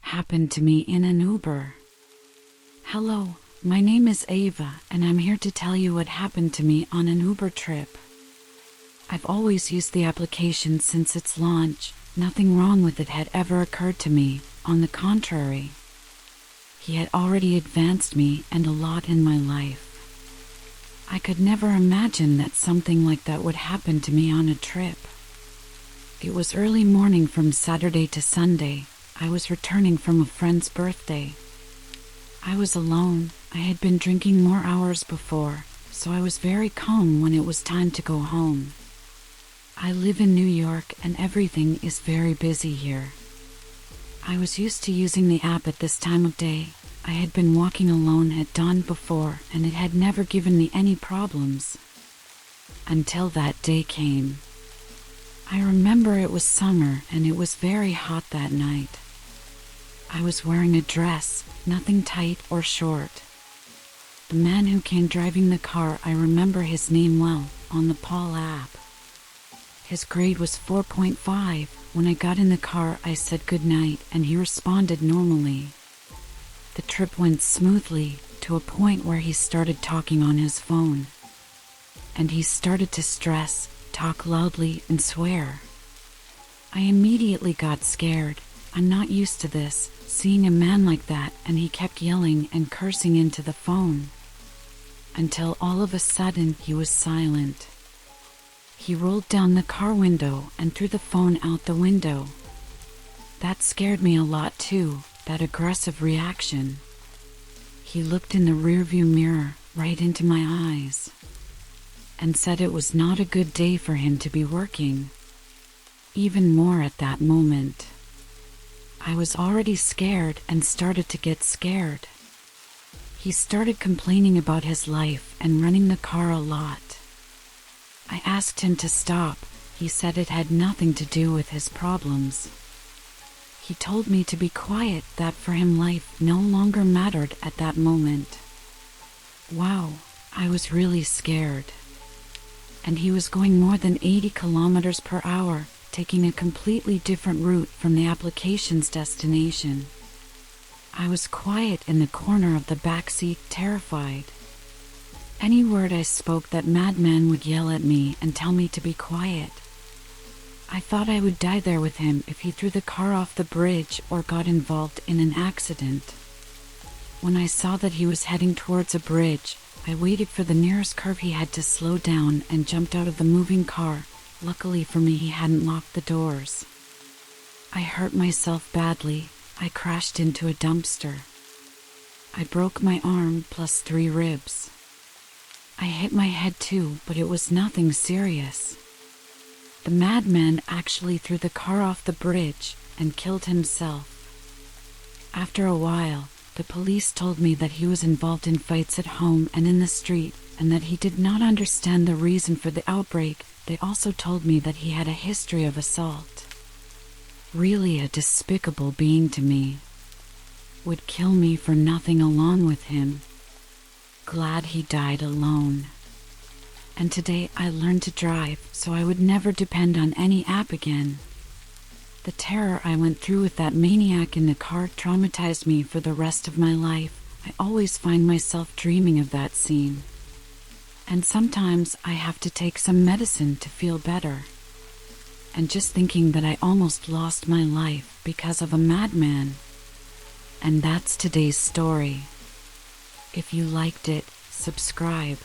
happened to me in an Uber. Hello, my name is Ava, and I'm here to tell you what happened to me on an Uber trip. I've always used the application since its launch. Nothing wrong with it had ever occurred to me. On the contrary, he had already advanced me and a lot in my life. I could never imagine that something like that would happen to me on a trip. It was early morning from Saturday to Sunday. I was returning from a friend's birthday. I was alone. I had been drinking more hours before, so I was very calm when it was time to go home. I live in New York and everything is very busy here. I was used to using the app at this time of day. I had been walking alone at dawn before and it had never given me any problems. Until that day came. I remember it was summer and it was very hot that night. I was wearing a dress, nothing tight or short. The man who came driving the car, I remember his name well, on the Paul app. His grade was 4.5. When I got in the car, I said goodnight and he responded normally. The trip went smoothly, to a point where he started talking on his phone. And he started to stress, talk loudly, and swear. I immediately got scared. I'm not used to this, seeing a man like that, and he kept yelling and cursing into the phone. Until all of a sudden he was silent. He rolled down the car window and threw the phone out the window. That scared me a lot too, that aggressive reaction. He looked in the rearview mirror, right into my eyes, and said it was not a good day for him to be working. Even more at that moment. I was already scared and started to get scared. He started complaining about his life and running the car a lot. I asked him to stop. He said it had nothing to do with his problems. He told me to be quiet, that for him life no longer mattered at that moment. Wow, I was really scared. And he was going more than 80 kilometers per hour, taking a completely different route from the application's destination. I was quiet in the corner of the back seat, terrified. Any word I spoke, that madman would yell at me and tell me to be quiet. I thought I would die there with him if he threw the car off the bridge or got involved in an accident. When I saw that he was heading towards a bridge, I waited for the nearest curve he had to slow down and jumped out of the moving car. Luckily for me, he hadn't locked the doors. I hurt myself badly. I crashed into a dumpster. I broke my arm plus 3 ribs. I hit my head too, but it was nothing serious. The madman actually threw the car off the bridge and killed himself. After a while, the police told me that he was involved in fights at home and in the street, and that he did not understand the reason for the outbreak. They also told me that he had a history of assault. Really a despicable being to me. Would kill me for nothing along with him. Glad he died alone. And today I learned to drive, so I would never depend on any app again. The terror I went through with that maniac in the car traumatized me for the rest of my life. I always find myself dreaming of that scene. And sometimes I have to take some medicine to feel better. And just thinking that I almost lost my life because of a madman. And that's today's story. If you liked it, subscribe.